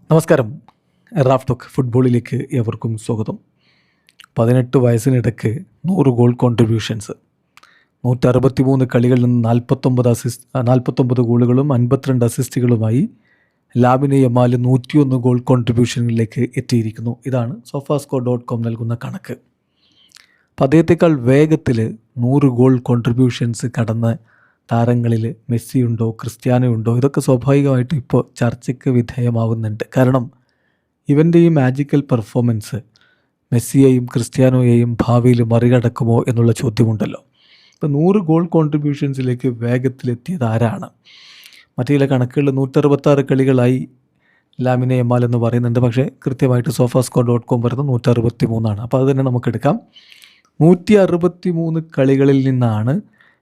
നമസ്കാരം. Raf talk ഫുട്ബോളിലേക്ക് ഏവർക്കും സ്വാഗതം. 18 വയസ്സിനിടയ്ക്ക് 100 ഗോൾ കോൺട്രിബ്യൂഷൻസ്, 163 കളികളിൽ നിന്ന് 49 ഗോളുകളും 52 അസിസ്റ്റുകളുമായി ലാമിനെ യമാൽ 101 ഗോൾ കോൺട്രിബ്യൂഷനിലേക്ക് എത്തിയിരിക്കുന്നു. ഇതാണ് sofascore.com നൽകുന്ന കണക്ക്. അപ്പോൾ അദ്ദേഹത്തെക്കാൾ വേഗത്തിൽ 100 ഗോൾ കോൺട്രിബ്യൂഷൻസ് കടന്ന താരങ്ങളിൽ മെസ്സിയുണ്ടോ, ക്രിസ്ത്യാനോ ഉണ്ടോ? ഇതൊക്കെ സ്വാഭാവികമായിട്ടും ഇപ്പോൾ ചർച്ചയ്ക്ക് വിധേയമാവുന്നുണ്ട്. കാരണം ഇവൻ്റെ ഈ മാജിക്കൽ പെർഫോമൻസ് മെസ്സിയെയും ക്രിസ്ത്യാനോയെയും ഭാവിയിൽ മറികടക്കുമോ എന്നുള്ള ചോദ്യമുണ്ടല്ലോ. ഇപ്പോൾ 100 ഗോൾ കോൺട്രിബ്യൂഷൻസിലേക്ക് വേഗത്തിലെത്തിയത് ആരാണ്? മറ്റു ചില കണക്കുകളിൽ 166 കളികളായി ലാമിനെ യമാൽ എന്ന് പറയുന്നുണ്ട്. പക്ഷേ കൃത്യമായിട്ട് sofascore.com പറയുന്നത് 163. അപ്പോൾ അത് തന്നെ നമുക്കെടുക്കാം. 163 കളികളിൽ നിന്നാണ്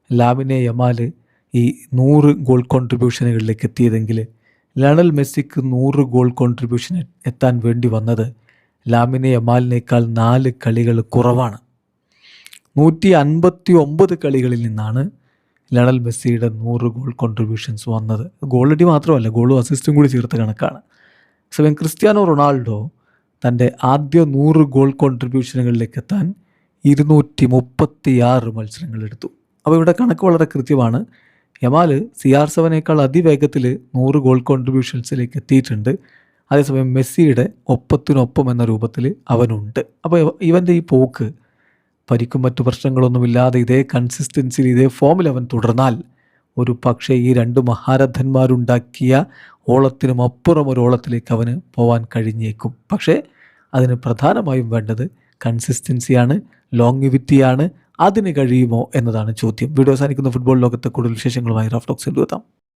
ലാമിനെ യമാൽ ഈ 100 ഗോൾ കോൺട്രിബ്യൂഷനുകളിലേക്ക് എത്തിയതെങ്കിൽ ലയണൽ മെസ്സിക്ക് 100 ഗോൾ കോൺട്രിബ്യൂഷൻ എത്താൻ വേണ്ടി വന്നത് ലാമിനെ യമാലിനേക്കാൾ 4 കളികൾ കുറവാണ്. 159 കളികളിൽ നിന്നാണ് ലയണൽ മെസ്സിയുടെ 100 ഗോൾ കോൺട്രിബ്യൂഷൻസ് വന്നത്. ഗോളടി മാത്രമല്ല, ഗോളും അസിസ്റ്റും കൂടി ചേർത്ത കണക്കാണ്. സമയം ക്രിസ്ത്യാനോ റൊണാൾഡോ തൻ്റെ ആദ്യ 100 ഗോൾ കോൺട്രിബ്യൂഷനുകളിലേക്ക് എത്താൻ 236 മത്സരങ്ങളെടുത്തു. അപ്പോൾ ഇവിടെ കണക്ക് വളരെ കൃത്യമാണ്. യമാൽ CR7 അതിവേഗത്തിൽ 100 ഗോൾ കോൺട്രിബ്യൂഷൻസിലേക്ക് എത്തിയിട്ടുണ്ട്. അതേസമയം മെസ്സിയുടെ ഒപ്പത്തിനൊപ്പം എന്ന രൂപത്തിൽ അവനുണ്ട്. അപ്പോൾ ഇവൻ്റെ ഈ പോക്ക് പരിക്കും മറ്റു പ്രശ്നങ്ങളൊന്നുമില്ലാതെ ഇതേ കൺസിസ്റ്റൻസിയിൽ ഇതേ ഫോമിൽ അവൻ തുടർന്നാൽ ഒരു പക്ഷേ ഈ രണ്ട് മഹാരഥന്മാരുണ്ടാക്കിയ ഓളത്തിനും അപ്പുറം ഒരു ഓളത്തിലേക്ക് അവന് പോകാൻ കഴിഞ്ഞേക്കും. പക്ഷേ അതിന് പ്രധാനമായും വേണ്ടത് കൺസിസ്റ്റൻസിയാണ്, ലോങ്ങിവിറ്റിയാണ്. അതിന് കഴിയുമോ എന്നതാണ് ചോദ്യം. വീഡിയോ അവസാനിക്കുന്ന ഫുട്ബോൾ ലോകത്തെ കൂടുതൽ വിശേഷങ്ങളുമായി റാഫ് ടോക്സിൽ എത്താം.